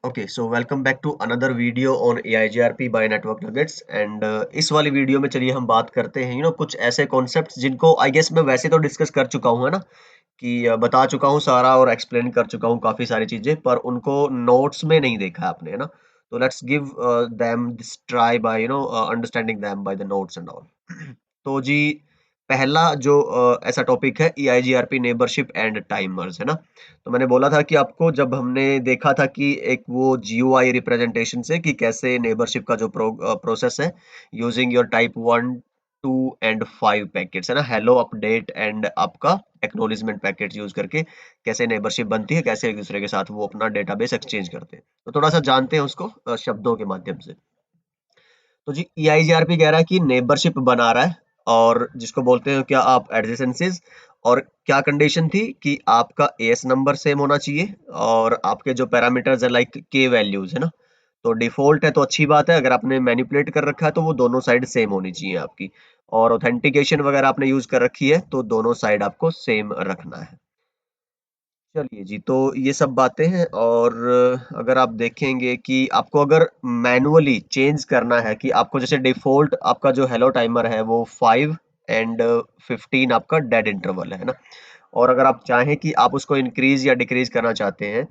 Okay so welcome back to another video on AIGRP by network nuggets and इस वाली video में चलिए हम बात करते हैं कुछ ऐसे कॉन्सेप्ट्स जिनको आई गेस मैं वैसे तो डिस्कस कर चुका हूँ है ना कि बता चुका हूँ सारा और एक्सप्लेन कर चुका हूँ काफी सारी चीजें पर उनको नोट्स में नहीं देखा है आपने है ना। तो let's give them this try by understanding them by the notes and all. तो जी पहला जो ऐसा टॉपिक है EIGRP नेबरशिप एंड टाइमर्स है ना। तो मैंने बोला था कि आपको जब हमने देखा था कि एक वो GUI रिप्रेजेंटेशन से कि कैसे नेबरशिप का जो प्रोसेस है using your type 1 2 and 5 packets है ना, हेलो अपडेट एंड आपका एक्नॉलेजमेंट पैकेट्स यूज करके कैसे नेबरशिप बनती है, कैसे एक दूसरे के साथ वो अपना डेटाबेस एक्सचेंज करते हैं। तो थोड़ा सा जानते हैं उसको शब्दों के माध्यम से। तो जी EIGRP कह रहा है कि नेबरशिप बना रहा है और जिसको बोलते हैं क्या आप एडजेसेंसीज, और क्या कंडीशन थी कि आपका एएस नंबर सेम होना चाहिए और आपके जो पैरामीटर्स है लाइक के वैल्यूज है ना। तो डिफॉल्ट है तो अच्छी बात है, अगर आपने मैनिपुलेट कर रखा है तो वो दोनों साइड सेम होनी चाहिए आपकी। और ऑथेंटिकेशन वगैरह आपने यूज कर रखी है तो दोनों साइड आपको सेम रखना है। चलिए जी, तो ये सब बातें हैं और अगर आप देखेंगे कि आपको अगर मैनुअली चेंज करना है कि आपको जैसे डिफ़ॉल्ट आपका जो हेलो टाइमर है वो 5 एंड 15 आपका डेड इंटरवल है ना? और अगर आप चाहें कि आप उसको इंक्रीज़ या डिक्रीज़ करना चाहते हैं,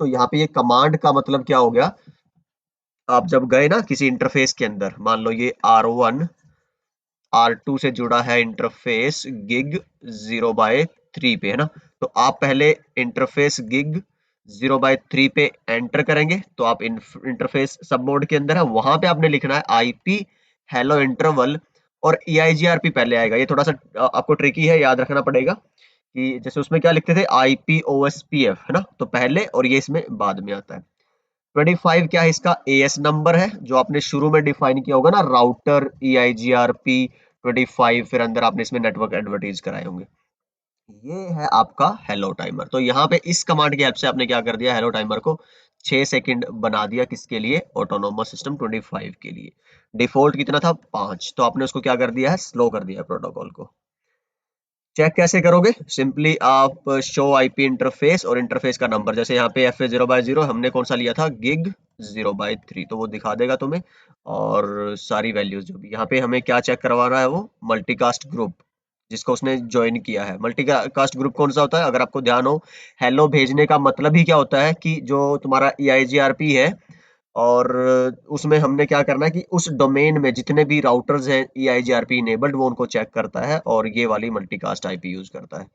तो यहाँ पे ये कमांड का मतलब क्या हो गया, आप जब गए ना किसी इंटरफ़ेस के अंदर, मान लो ये R1 R2 से जुड़ा है इंटरफ़ेस गिग 0/3 पे है ना? तो आप पहले इंटरफ़ेस गिग 0/3 पे एंटर करेंगे तो आप इंटरफ़ेस सब मोड के अंदर है, वहां पे आपने लिखना है आईपी हेलो इंटरवल और EIGRP पहले आएगा। ये थोड़ा सा आपको ट्रिकी है, याद रखना पड़ेगा कि जैसे उसमें क्या लिखते थे IPOSPF है ना, तो पहले और ये इसमें बाद में आता है। 25 क्या है, इसका एएस नंबर है जो आपने शुरू में डिफाइन किया होगा ना, राउटर EIGRP 25, फिर अंदर आपने इसमें नेटवर्क एडवर्टाइज कराए होंगे। ये है आपका हेलो टाइमर। तो यहाँ पे इस कमांड की हेल्प से आपने क्या कर दिया, हेलो टाइमर को 6 सेकंड बना दिया, किसके लिए, ऑटोनोमस सिस्टम 25 के लिए। डिफॉल्ट कितना था, 5, तो आपने उसको क्या कर दिया है, स्लो कर दिया है प्रोटोकॉल को। चेक कैसे करोगे, सिंपली आप शो आईपी इंटरफेस और इंटरफेस का नंबर, जैसे यहाँ पे FA 0/0 हमने कौन सा लिया था, गिग 0/3, तो वो दिखा देगा तुम्हें। और सारी वैल्यूज जो भी यहाँ पे हमें क्या चेक करवाना है, वो मल्टीकास्ट ग्रुप जिसको उसने ज्वाइन किया है। मल्टीकास्ट ग्रुप कौन सा होता है, अगर आपको ध्यान हो, हेलो भेजने का मतलब ही क्या होता है कि जो तुम्हारा EIGRP है और उसमें हमने क्या करना है कि उस डोमेन में जितने भी राउटर्स हैं EIGRP इनेबल्ड, वो उनको चेक करता है और ये वाली मल्टीकास्ट आईपी यूज करता है।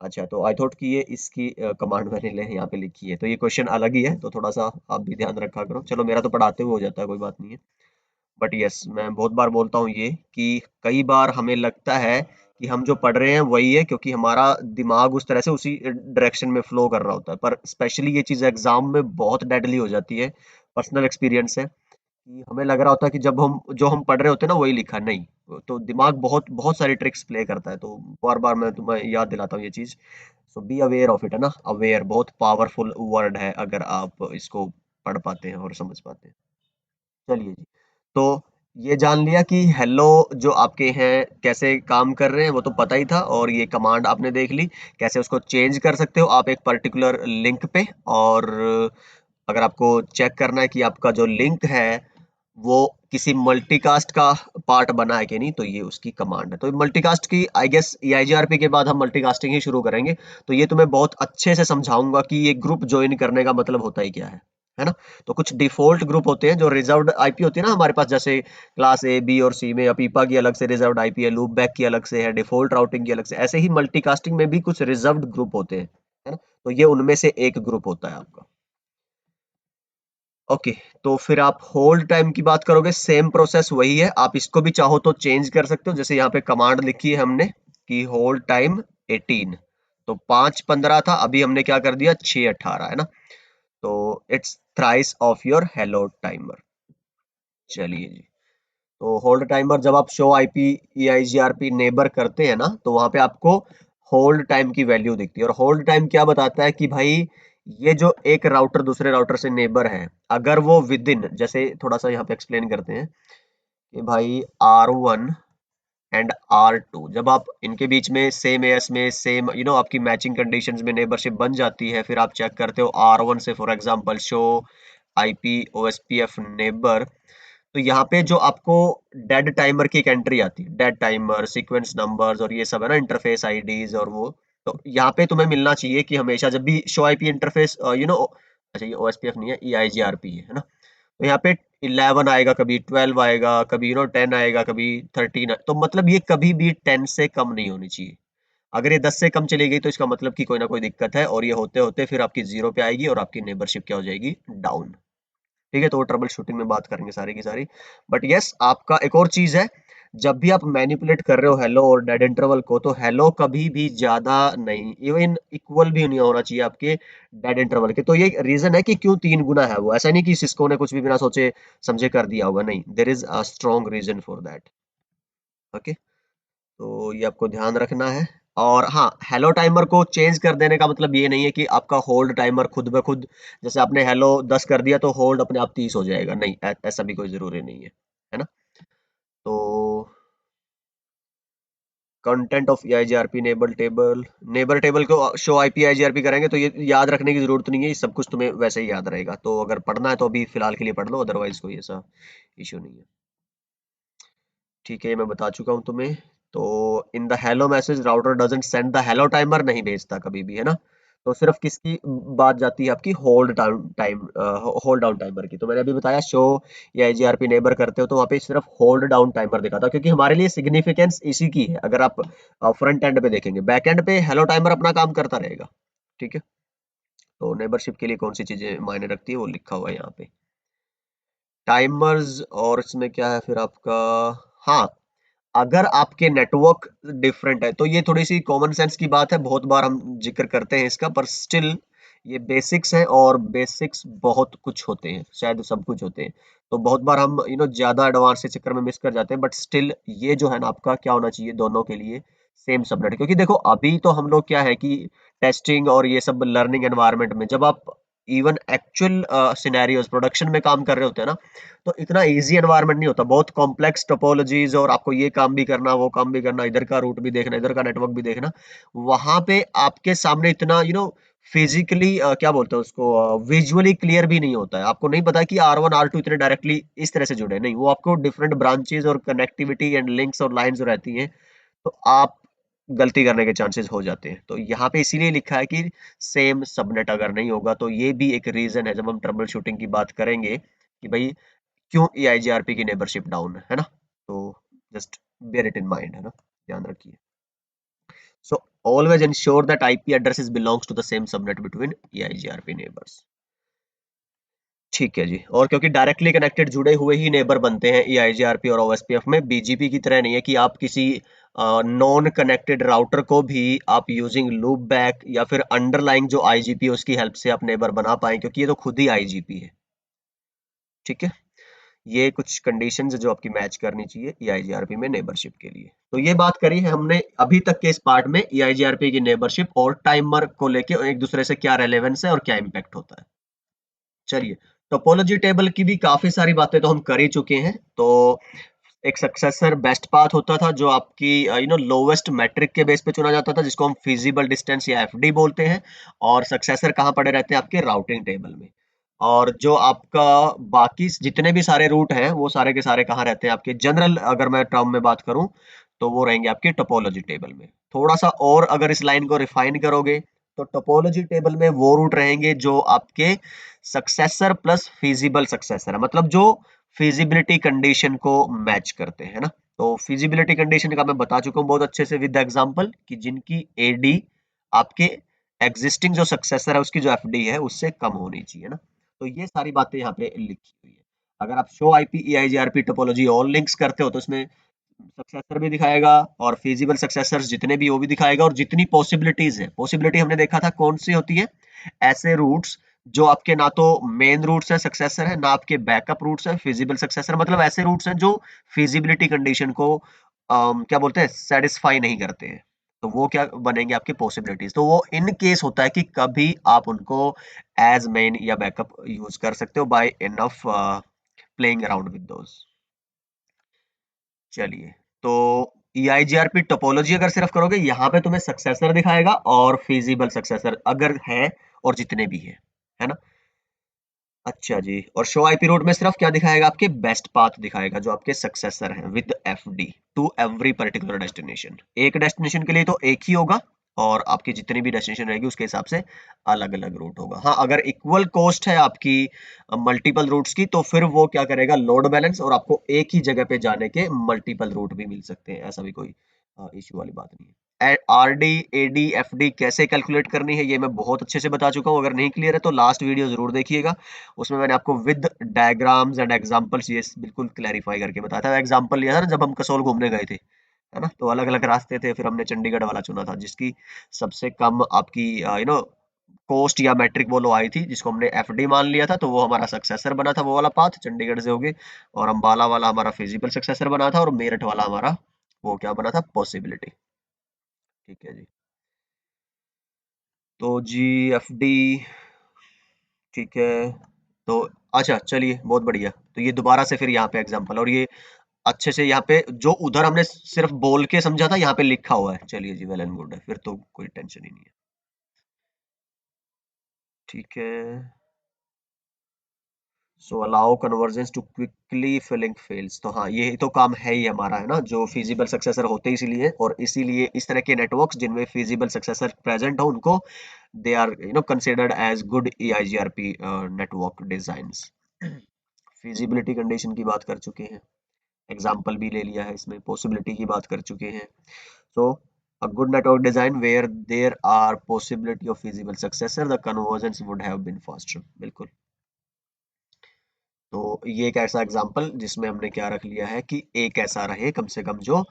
अच्छा, तो आई थॉट कि ये इसकी कमांड मैंने यहाँ पे लिखी है, तो ये क्वेश्चन अलग ही है, तो थोड़ा सा आप भी ध्यान रखा करो। चलो, मेरा तो पढ़ाते हुए हो जाता है, कोई बात नहीं है। बट यस, मैं बहुत बार बोलता हूँ ये कि कई बार हमें लगता है कि हम जो पढ़ रहे हैं वही है, क्योंकि हमारा दिमाग उस तरह से उसी डायरेक्शन में फ्लो कर रहा होता है, पर स्पेशली ये चीज़ एग्जाम में बहुत डेडली हो जाती है। पर्सनल एक्सपीरियंस है कि हमें लग रहा होता है कि जब हम जो हम पढ़ रहे होते हैं ना वही लिखा नहीं, तो दिमाग बहुत बहुत सारी ट्रिक्स प्ले करता है। तो बार बार मैं तुम्हें याद दिलाता हूँ ये चीज़। सो बी अवेयर ऑफ इट है ना, अवेयर बहुत पावरफुल वर्ड है अगर आप इसको पढ़ पाते हैं और समझ पाते हैं। चलिए जी, तो ये जान लिया कि हेलो जो आपके हैं कैसे काम कर रहे हैं, वो तो पता ही था, और ये कमांड आपने देख ली कैसे उसको चेंज कर सकते हो आप एक पर्टिकुलर लिंक पे। और अगर आपको चेक करना है कि आपका जो लिंक है वो किसी मल्टीकास्ट का पार्ट बना है कि नहीं, तो ये उसकी कमांड है। तो मल्टीकास्ट की आई गेस EIGRP के बाद हम मल्टीकास्टिंग ही शुरू करेंगे, तो ये तुम्हें बहुत अच्छे से समझाऊंगा कि ये ग्रुप ज्वाइन करने का मतलब होता ही क्या है ना। तो कुछ डिफॉल्ट ग्रुप होते हैं जो रिजर्व्ड आईपी होती है ना हमारे पास, जैसे क्लास A B और C में अपीपा की अलग से रिजर्व्ड आईपी है, लूप बैक की अलग से है, डिफॉल्ट राउटिंग की अलग से, ऐसे ही मल्टीकास्टिंग में भी कुछ रिजर्व्ड ग्रुप होते हैं, है ना। तो ये उनमें से एक ग्रुप होता है आपका। ओके, तो फिर आप होल्ड टाइम की बात करोगे, सेम प्रोसेस वही है, आप इसको भी चाहो तो चेंज कर सकते हो। जैसे यहाँ पे कमांड लिखी है हमने कि होल्ड टाइम 18, तो 5:15 था, अभी हमने क्या कर दिया 6:18 है ना। तो it's thrice of your hello timer. चलिए जी, तो होल्ड टाइमर जब आप शो आईपी EIGRP नेबर करते हैं ना, तो वहां पे आपको होल्ड टाइम की वैल्यू दिखती है। और होल्ड टाइम क्या बताता है कि भाई ये जो एक राउटर दूसरे राउटर से नेबर है, अगर वो विद इन, जैसे थोड़ा सा यहाँ पे एक्सप्लेन करते हैं कि भाई R1 एंड R2 जब आप इनके बीच में सेम एएस में सेम आपकी मैचिंग कंडीशंस में नेबरशिप बन जाती है, फिर आप चेक करते हो R1 से for example show IP OSPF neighbour, तो यहाँ पे जो आपको डेड टाइमर की एक एंट्री आती है, डेड टाइमर, सीक्वेंस नंबर्स और ये सब है ना, इंटरफेस आईडीज और वो, तो यहाँ पे तुम्हें मिलना चाहिए कि हमेशा जब भी शो आईपी इंटरफेस अच्छा ये ओएसपीएफ नहीं है, EIGRP है ना, तो यहाँ पे 11 आएगा, कभी 12 आएगा, कभी 10 आएगा, कभी 13, तो मतलब ये कभी भी 10 से कम नहीं होनी चाहिए। अगर ये 10 से कम चली गई तो इसका मतलब कि कोई ना कोई दिक्कत है, और ये होते होते फिर आपकी 0 पे आएगी और आपकी नेबरशिप क्या हो जाएगी, डाउन। ठीक है, तो वो ट्रबल शूटिंग में बात करेंगे सारी की सारी। बट यस, आपका एक और चीज है, जब भी आप मैनिपुलेट कर रहे हो हेलो और डेड इंटरवल को, तो हेलो कभी भी ज्यादा नहीं, इवन इक्वल भी नहीं होना चाहिए आपके डेड इंटरवल के। तो ये रीजन है कि क्यों 3 गुना है, वो ऐसा नहीं कि सिस्को ने कुछ भी बिना सोचे समझे कर दिया होगा, नहीं, there is a strong reason for that. Okay, तो ये आपको ध्यान रखना है। और हाँ, हेलो टाइमर को चेंज कर देने का मतलब ये नहीं है कि आपका होल्ड टाइमर खुद ब खुद, जैसे आपने हेलो 10 कर दिया तो होल्ड अपने आप 30 हो जाएगा, नहीं, ऐसा भी कोई जरूरी नहीं है ना। तो content of EIGRP neighbour table को शो IP IGRP करेंगे, तो ये याद रखने की जरूरत नहीं है, ये सब कुछ तुम्हें वैसे ही याद रहेगा, तो अगर पढ़ना है तो अभी फिलहाल के लिए पढ़ लो, अदरवाइज कोई ऐसा इश्यू नहीं है। ठीक है, ये मैं बता चुका हूँ तुम्हें। तो in the hello message router doesn't send the hello timer, नहीं भेजता कभी भी, है ना। तो सिर्फ किसकी बात जाती है, आपकी hold down time, hold down timer की। तो मैंने अभी बताया शो या IGRP नेबर करते हो तो वहाँ पे सिर्फ होल्ड डाउन टाइमर दिखाता, क्योंकि हमारे लिए सिग्निफिकेंस इसी की है। अगर आप फ्रंट एंड पे देखेंगे, बैक एंड पे हेलो टाइमर अपना काम करता रहेगा। ठीक है, तो नेबरशिप के लिए कौन सी चीजें मायने रखती है वो लिखा हुआ है यहाँ पे, टाइमर्स। और इसमें क्या है फिर आपका, हाँ, अगर आपके नेटवर्क डिफरेंट है, तो ये थोड़ी सी कॉमन सेंस की बात है, बहुत बार हम जिक्र करते हैं इसका, पर स्टिल ये बेसिक्स है, और बेसिक्स बहुत कुछ होते हैं, शायद सब कुछ होते हैं। तो बहुत बार हम ज्यादा एडवांस के चक्कर में मिस कर जाते हैं, बट स्टिल ये जो है ना, आपका क्या होना चाहिए दोनों के लिए सेम सबनेट। क्योंकि देखो अभी तो हम लोग क्या है कि टेस्टिंग और ये सब लर्निंग एनवायरनमेंट में, जब आप इवन एक्चुअल सिनेरियोज प्रोडक्शन में काम कर रहे होते हैं ना, तो इतना इजी एनवायरनमेंट नहीं होता, बहुत कॉम्प्लेक्स टोपोलॉजीज, और आपको ये काम भी करना, वो काम भी करना, इधर का रूट भी देखना, इधर का नेटवर्क भी देखना। वहां पे आपके सामने इतना फिजिकली क्या बोलते हैं उसको, विजुअली क्लियर भी नहीं होता है। आपको नहीं पता कि R1 R2 इतने डायरेक्टली इस तरह से जुड़े हैं, नहीं, वो आपको डिफरेंट ब्रांचेस और कनेक्टिविटी एंड लिंक्स और लाइंस रहती हैं, तो आप गलती करने के चांसेस हो जाते हैं। तो यहाँ पे इसीलिए लिखा है कि सेम सबनेट अगर नहीं होगा, तो ये भी एक रीजन है जब हम ट्रबल शूटिंग की बात करेंगे कि भाई क्यों EIGRP की नेबरशिप डाउन है ना। तो just bear it in mind, है ना, ध्यान रखिए। So always ensure that IP addresses belongs to the same subnet between EIGRP neighbors। ठीक है जी, और क्योंकि डायरेक्टली कनेक्टेड जुड़े हुए ही नेबर बनते हैं EIGRP और OSPF में, BGP की तरह नहीं है कि आप किसी नॉन कनेक्टेड राउटर को भी आप यूजिंग लूप बैक या फिर अंडरलाइंग जो IGP है उसकी हेल्प से आप नेबर बना पाए, क्योंकि ये तो खुद ही IGP है। ठीक है, ये कुछ कंडीशंस जो आपकी मैच करनी चाहिए EIGRP में नेबरशिप के लिए। तो ये बात करी है हमने अभी तक के इस पार्ट में EIGRP की नेबरशिप और टाइमर को लेके एक दूसरे से क्या रेलेवेंस है और क्या इंपैक्ट होता है। चलिए, टोपोलॉजी टेबल की भी काफी सारी बातें तो हम कर ही चुके हैं। तो एक सक्सेसर बेस्ट पाथ होता था जो आपकी लोवेस्ट मैट्रिक के बेस पे चुना जाता था, जिसको हम फिजिबल डिस्टेंस या FD बोलते हैं। और सक्सेसर कहाँ पड़े रहते हैं, आपके राउटिंग टेबल में। और जो आपका बाकी जितने भी सारे रूट हैं वो सारे के सारे कहाँ रहते हैं, आपके जनरल अगर मैं टर्म में बात करूं, तो वो रहेंगे आपके टोपोलॉजी टेबल में। थोड़ा सा और अगर इस लाइन को रिफाइन करोगे, तो टोपोलॉजी टेबल में वो रूट रहेंगे जो आपके सक्सेसर प्लस फिजिबल सक्सेसर है, मतलब जो फिजिबिलिटी कंडीशन को मैच करते हैं ना। तो फिजिबिलिटी कंडीशन का मैं बता चुका हूँ बहुत अच्छे से विद एग्जांपल, कि जिनकी AD आपके एग्जिस्टिंग जो सक्सेसर है उसकी जो FD है उससे कम होनी चाहिए ना। तो ये सारी बातें यहाँ पे लिखी हुई है। अगर आप show IP EIGRP topology all links करते हो, तो इसमें सक्सेसर भी दिखाएगा और फिजिबल सक्सेसर्स जितने भी वो भी दिखाएगा, और जितनी पॉसिबिलिटीज है, पॉसिबिलिटी हमने देखा था कौन सी होती है, ऐसे रूट्स जो आपके ना तो मेन रूट्स है सक्सेसर है, ना आपके बैकअप रूट्स है फिजिबल सक्सेसर, मतलब ऐसे रूट्स हैं जो फिजिबिलिटी कंडीशन को क्या बोलते हैं, सेटिस्फाई नहीं करते हैं। तो वो क्या बनेंगे, आपके पॉसिबिलिटीज। तो वो इन केस होता है कि कभी आप उनको एज मेन या बैकअप यूज कर सकते हो by enough playing around with those. चलिए, तो EIGRP टोपोलॉजी अगर सिर्फ करोगे, यहाँ पे तुम्हें सक्सेसर दिखाएगा और फिजिबल सक्सेसर अगर है और जितने भी है ना। अच्छा जी, और शो आईपी रूट में सिर्फ क्या दिखाएगा, आपके बेस्ट पाथ दिखाएगा जो आपके सक्सेसर हैं with FD to every particular destination. एक डेस्टिनेशन के लिए तो एक ही होगा, और आपकी जितनी भी डेस्टिनेशन रहेगी उसके हिसाब से अलग अलग रूट होगा। हाँ, अगर इक्वल कॉस्ट है आपकी मल्टीपल रूट्स की, तो फिर वो क्या करेगा, लोड बैलेंस, और आपको एक ही जगह पे जाने के मल्टीपल रूट भी मिल सकते हैं, ऐसा भी कोई इश्यू वाली बात नहीं है। R D A D F D कैसे कैलकुलेट करनी है, ये मैं बहुत अच्छे से बता चुका हूँ। अगर नहीं क्लियर है तो लास्ट वीडियो जरूर देखिएगा, उसमें मैंने आपको विद डायग्राम्स एंड एग्जांपल्स ये बिल्कुल क्लैरिफाई करके बताया था। एग्जांपल लिया था ना जब हम कसोल घूमने गए थे, है ना, तो अलग अलग रास्ते थे, फिर हमने चंडीगढ़ वाला चुना था जिसकी सबसे कम आपकी कॉस्ट या मैट्रिक बोलो आई थी, जिसको हमने एफडी मान लिया था, तो वो हमारा सक्सेसर बना था, वो वाला पाथ चंडीगढ़ से हो गए। और अम्बाला वाला हमारा फिजिबल सक्सेसर बना था, और मेरठ वाला हमारा वो क्या बना था, पॉसिबिलिटी। ठीक है जी। तो जी एफडी, ठीक है। तो अच्छा चलिए, बहुत बढ़िया। तो ये दोबारा से फिर यहाँ पे एग्जांपल, और ये अच्छे से यहाँ पे जो उधर हमने सिर्फ बोल के समझा था, यहाँ पे लिखा हुआ है। चलिए जी, वेल एंड गुड है, फिर तो कोई टेंशन ही नहीं है। ठीक है। So allow convergence to quickly filling fails, तो हाँ, ये तो काम है ही हमारा, है ना, जो फिजिबल सक्सेसर होते हैं इसीलिए, और इसीलिए इस तरह के नेटवर्क्स जिनमें फिजिबल सक्सेसर प्रेजेंट हो उनको they are considered as good EIGRP network designs. Feasibility condition की बात कर चुके हैं, एग्जाम्पल भी ले लिया है, इसमें पॉसिबिलिटी की बात कर चुके हैं। सो a good network design where there are possibility of feasible successor, the conversions would have been faster। बिल्कुल। तो ये एक ऐसा एग्जांपल जिसमें हमने क्या रख लिया है कि एक ऐसा रहे कम से कम जो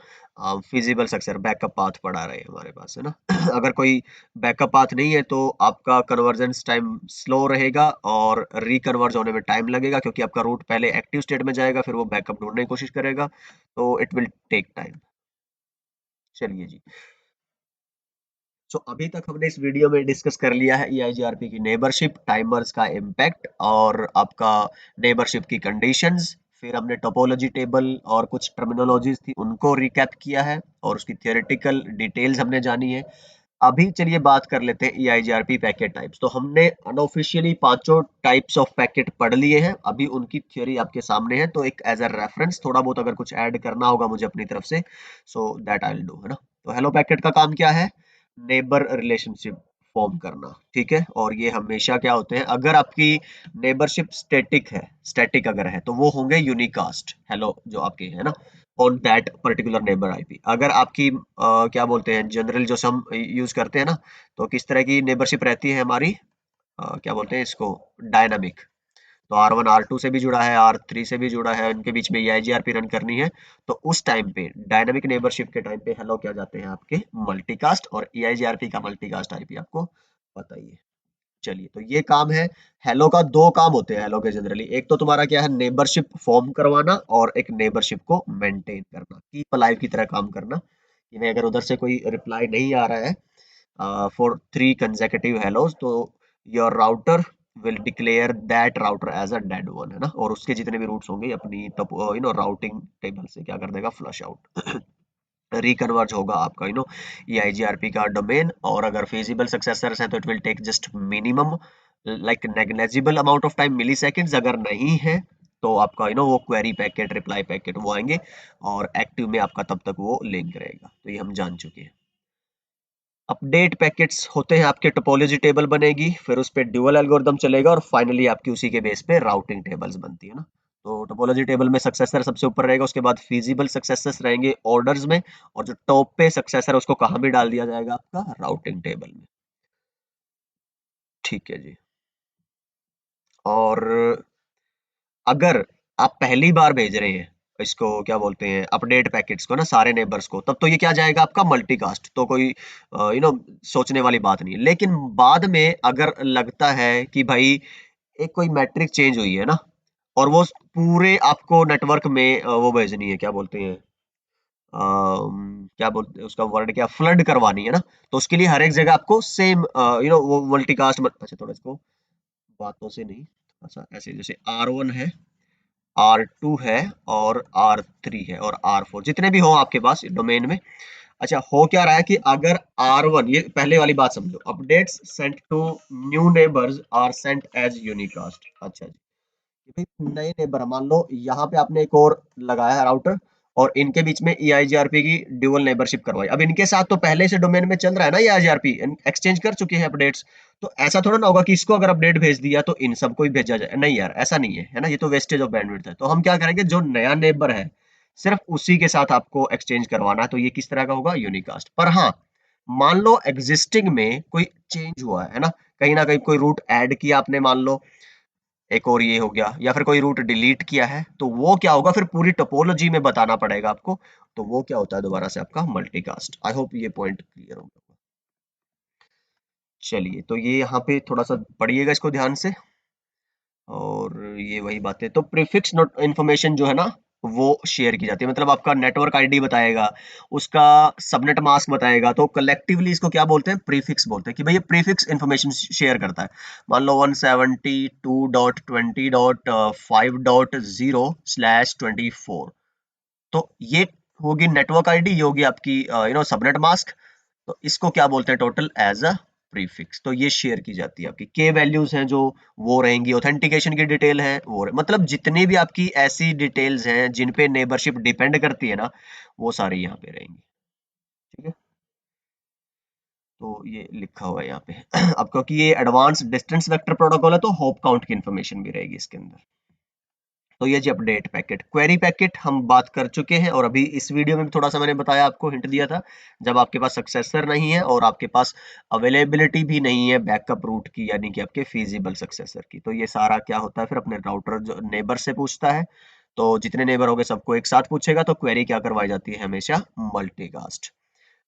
फिजिबल सक्सेसर बैकअप पाथ पड़ा रहे हमारे पास, है ना। अगर कोई बैकअप पाथ नहीं है तो आपका कन्वर्जेंस टाइम स्लो रहेगा, और रिकन्वर्ज होने में टाइम लगेगा, क्योंकि आपका रूट पहले एक्टिव स्टेट में जाएगा, फिर वो बैकअप ढूंढने की कोशिश करेगा, तो इट विल टेक टाइम। चलिए जी। अभी तक हमने इस वीडियो में डिस्कस कर लिया है EIGRP की नेबरशिप, टाइमर्स का इम्पैक्ट, और आपका नेबरशिप की कंडीशंस। फिर हमने टोपोलॉजी टेबल और कुछ टर्मिनोलॉजीज थी उनको रिकैप किया है, और उसकी थियोरेटिकल डिटेल्स हमने जानी है। अभी चलिए बात कर लेते हैं EIGRP पैकेट टाइप्स। तो हमने अनऑफिशियली पांचों टाइप्स ऑफ पैकेट पढ़ लिए हैं, अभी उनकी थ्योरी आपके सामने है, तो एक एज अ रेफरेंस थोड़ा बहुत अगर कुछ ऐड करना होगा मुझे अपनी तरफ से, so that I will do, है ना। तो हेलो पैकेट का काम क्या है, नेबर रिलेशनशिप फॉर्म करना, ठीक है। और ये हमेशा क्या होते हैं, अगर आपकी नेबरशिप स्टैटिक है, स्टैटिक अगर है तो वो होंगे यूनिकास्ट हेलो जो आपके है ना, on that particular neighbour IP. अगर आपकी क्या बोलते हैं, जनरल जो हम यूज करते हैं ना, तो किस तरह की नेबरशिप रहती है हमारी, क्या बोलते हैं इसको, डायनामिक। तो R1 R2 से भी जुड़ा है, R3 से भी जुड़ा है, इनके बीच में EIGRP रन करनी है, तो उस टाइम पे डायनामिक नेबरशिप के टाइम पे हेलो क्या जाते हैं आपके मल्टीकास्ट, और EIGRP का मल्टीकास्ट आईपी आपको पता ही है। चलिए, तो ये काम है। हेलो का दो काम होते हैं हेलो के जनरली, एक तो तुम्हारा क्या है, नेबरशिप फॉर्म करवाना, और एक नेबरशिप को मेंटेन करना, कीप अलाइव की तरह काम करना। कि मैं अगर उधर से कोई रिप्लाई नहीं आ रहा है for 3 consecutive hellos, तो your router will declare that router as a dead one, है ना, और उसके जितने भी रूट्स होंगे अपनी राउटिंग टेबल से क्या कर देगा, फ्लश आउट। रिकन्वर्ज होगा आपका EIGRP का डोमेन, और अगर फिजिबल सक्सेसर्स हैं तो it will take just minimum like negligible amount of time, milliseconds. अगर नहीं है तो आपका वो क्वेरी पैकेट, रिप्लाई पैकेट वो आएंगे, और एक्टिव में आपका तब तक वो लिंक रहेगा। तो ये हम जान चुके हैं। अपडेट पैकेट्स होते हैं आपके, टोपोलॉजी टेबल बनेगी, फिर उस पे ड्यूअल एल्गोरिदम चलेगा, और फाइनली आपकी उसी के बेस पे राउटिंग टेबल्स बनती है ना। तो टोपोलॉजी टेबल में सक्सेसर सबसे ऊपर रहेगा, उसके बाद फिजिबल सक्सेसर्स रहेंगे ऑर्डर्स में, और जो टॉप पे सक्सेसर है उसको कहाँ भी डाल दिया जाएगा, आपका राउटिंग टेबल में। ठीक है जी। और अगर आप पहली बार भेज रहे हैं इसको, क्या बोलते हैं, अपडेट पैकेट्स को ना, सारे नेबर्स को, तब तो ये क्या जाएगा आपका मल्टीकास्ट, तो कोई सोचने वाली बात नहीं है। लेकिन बाद में अगर लगता है कि भाई एक कोई मैट्रिक चेंज हुई है ना, और वो पूरे आपको नेटवर्क में वो भेजनी है, क्या बोलते हैं, क्या बोलते हैं उसका वर्ड, क्या, फ्लड करवानी है ना, तो उसके लिए हर एक जगह आपको सेम वो मल्टीकास्ट, अच्छा थोड़ा इसको बातों से नहीं, थोड़ा सा ऐसे, जैसे R1 है, R2 है, और R3 है, और R4 जितने भी हो आपके पास डोमेन में, अच्छा, हो क्या रहा है कि अगर R1, ये पहले वाली बात समझो, updates sent to new neighbours are sent as unicast. अच्छा जी, कि भाई नए नेबर, मान लो यहाँ पे आपने एक और लगाया है राउटर और इनके बीच में EIGRP की ड्यूअल नेबरशिप करवाई। अब इनके साथ तो पहले से डोमेन में चल रहा है ना EIGRP, एक्सचेंज कर चुके हैं अपडेट्स। तो ऐसा थोड़ा ना होगा कि इसको अगर अपडेट भेज दिया तो इन सबको ही भेजा जाए, नहीं यार, ऐसा नहीं है, है ना, ये तो वेस्टेज ऑफ बैंडविड्थ है। तो हम क्या करेंगे, जो नया नेबर है सिर्फ उसी के साथ आपको एक्सचेंज करवाना है, तो ये किस तरह का होगा, यूनिकास्ट। पर हाँ, मान लो एग्जिस्टिंग में कोई चेंज हुआ है ना, कहीं ना कहीं कोई रूट ऐड किया आपने, मान लो एक और ये हो गया, या फिर कोई रूट डिलीट किया है, तो वो क्या होगा, फिर पूरी टोपोलॉजी में बताना पड़ेगा आपको। तो वो क्या होता है दोबारा से आपका मल्टीकास्ट। आई होप ये पॉइंट क्लियर होगा। चलिए, तो ये यहाँ पे थोड़ा सा पढ़िएगा इसको ध्यान से। और ये वही बात है, तो प्रीफिक्स नोट इन्फॉर्मेशन जो है ना, वो शेयर की जाती है, मतलब आपका नेटवर्क आईडी बताएगा, उसका सबनेट मास्क बताएगा, तो कलेक्टिवली इसको क्या बोलते हैं, प्रीफिक्स बोलते हैं, कि भाई ये प्रीफिक्स इन्फॉर्मेशन शेयर करता है। मान लो 172.20.5.0/24, तो ये होगी नेटवर्क आईडी, ये होगी आपकी सबनेट मास्क। तो इसको क्या बोलते हैं टोटल, एज अ प्रीफिक्स। तो ये शेयर की जाती है। आपकी के वैल्यूज हैं जो, वो रहेंगी। ऑथेंटिकेशन की डिटेल है वो मतलब जितनी भी आपकी ऐसी डिटेल्स हैं जिन पे नेबरशिप डिपेंड करती है ना, वो सारी यहाँ पे रहेंगी। ठीक है, तो ये लिखा हुआ है यहाँ पे अब क्योंकि ये एडवांस डिस्टेंस वेक्टर प्रोटोकॉल है, तो होप काउंट की इन्फॉर्मेशन भी रहेगी इसके अंदर। तो ये जी अपडेट पैकेट, क्वेरी पैकेट हम बात कर चुके हैं, और अभी इस वीडियो में भी थोड़ा सा मैंने बताया, आपको हिंट दिया था, जब आपके पास सक्सेसर नहीं है और आपके पास अवेलेबिलिटी भी नहीं है बैकअप रूट की, यानी कि आपके फीजिबल सक्सेसर की, तो ये सारा क्या होता है, फिर अपने राउटर जो नेबर से पूछता है। तो जितने नेबर हो गए सबको एक साथ पूछेगा, तो क्वेरी क्या करवाई जाती है, हमेशा मल्टीकास्ट।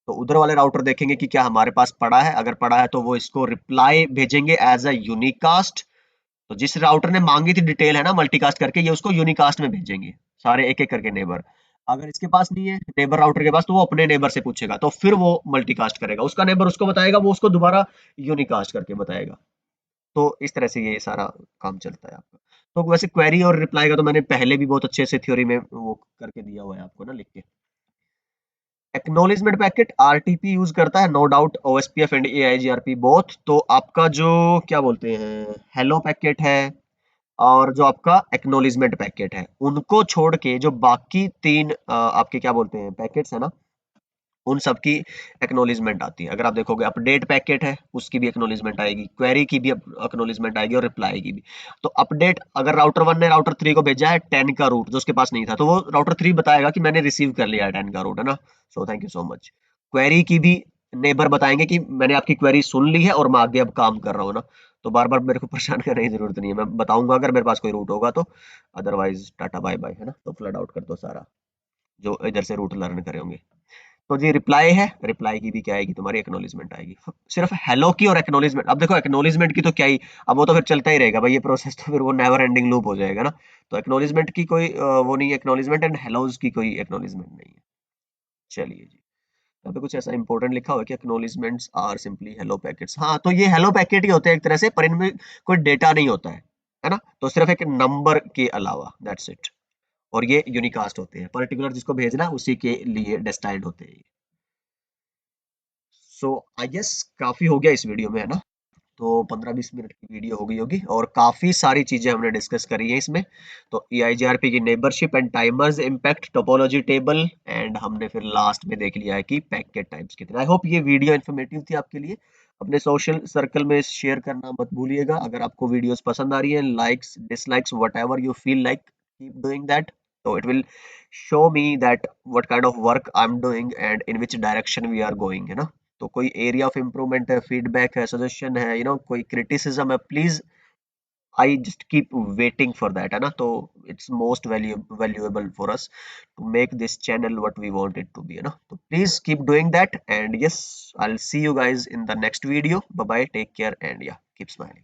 तो उधर वाले राउटर देखेंगे कि क्या हमारे पास पड़ा है, अगर पड़ा है तो वो इसको रिप्लाई भेजेंगे एज अ यूनिकास्ट। तो जिस राउटर ने मांगी थी डिटेल है ना मल्टीकास्ट करके, ये उसको यूनिकास्ट में भेजेंगे, सारे एक एक करके नेबर। अगर इसके पास नहीं है नेबर राउटर के पास, तो वो अपने नेबर से पूछेगा, तो फिर वो मल्टीकास्ट करेगा, उसका नेबर उसको बताएगा, वो उसको दोबारा यूनिकास्ट करके बताएगा। तो इस तरह से ये सारा काम चलता है आपका। तो वैसे क्वेरी और रिप्लाई का तो मैंने पहले भी बहुत अच्छे से थ्योरी में वो करके दिया हुआ है आपको ना, लिख के। एक्नॉलेजमेंट पैकेट आरटीपी यूज करता है, no doubt, OSPF and EIGRP both. तो आपका जो क्या बोलते हैं, हेलो पैकेट है और जो आपका एक्नॉलेजमेंट पैकेट है, उनको छोड़ के जो बाकी तीन आपके क्या बोलते हैं पैकेट्स है ना, उन सब की एक्नॉलेजमेंट आती है। अगर आप देखोगे अपडेट पैकेट है, उसकी भी एक्नॉलेजमेंट आएगी, क्वेरी की भी एक्नॉलेजमेंट आएगी, और रिप्लाई की भी। तो अपडेट, अगर राउटर 1 ने राउटर 3 को भेजा है 10 का रूट जो उसके पास नहीं था, तो वो राउटर 3 बताएगा कि मैंने रिसीव कर लिया है 10 का रूट, है ना, so thank you so much. Query की भी नेबर बताएंगे कि मैंने आपकी क्वेरी सुन ली है और मैं आगे अब काम कर रहा हूँ ना। तो बार बार मेरे को परेशान करने की जरूरत नहीं है, मैं बताऊंगा अगर मेरे पास कोई रूट होगा तो। अदरवाइज टाटा बाय बाय, है ना, तो फ्लड आउट कर दो सारा जो इधर से रूट लर्न करे होंगे। तो जी रिप्लाई है, रिप्लाई की भी क्या आएगी, तुम्हारी एक्नॉलेजमेंट आएगी। सिर्फ हेलो की और एक्नॉलेजमेंट, अब देखो एक्नॉलेजमेंट की तो क्या ही, अब वो तो फिर चलता ही रहेगा भाई, ये प्रोसेस तो फिर वो नेवर एंडिंग लूप हो जाएगा ना। तो एक्नॉलेजमेंट की कोई वो नहीं है, एक्नॉलेजमेंट एंड हेलोज की कोई एक्नॉलेजमेंट नहीं है। चलिए जी, यहाँ पे कुछ ऐसा इंपॉर्टेंट लिखा हुआ है कि acknowledgements are simply hello packets. हाँ, तो ये हेलो पैकेट ही होते हैं एक तरह से, पर इनमें कोई डेटा नहीं होता है ना, तो सिर्फ एक नंबर के अलावा, दैट्स इट। और ये यूनिकास्ट होते हैं, पर्टिकुलर जिसको भेजना है उसी के लिए डेस्टाइन्ड होते हैं। सो आई गेस काफी हो गया इस वीडियो में, है ना। तो 15-20 मिनट की वीडियो हो गई होगी, और काफी सारी चीजें हमने डिस्कस करी है इसमें। तो EIGRP की neighbourship and timers impact topology table, and हमने फिर लास्ट में देख लिया है कि पैकेट टाइप्स कितने। आई होप ये वीडियो इन्फॉर्मेटिव थी आपके लिए। अपने सोशल सर्कल में शेयर करना मत भूलिएगा। अगर आपको वीडियोस पसंद आ रही है, likes dislikes whatever you feel like, keep doing that. तो it will show me that what kind of work I'm doing and in which direction we are going, है ना। तो कोई एरिया ऑफ इम्प्रूवमेंट है, feedback है, suggestion है, कोई criticism है, please I just keep waiting for that, है ना। तो it's most valuable for us to make this channel what we want it to be, है ना। तो please keep doing that, and yes, I will see you guys in the next video. Bye bye, take care, and yeah keep smiling.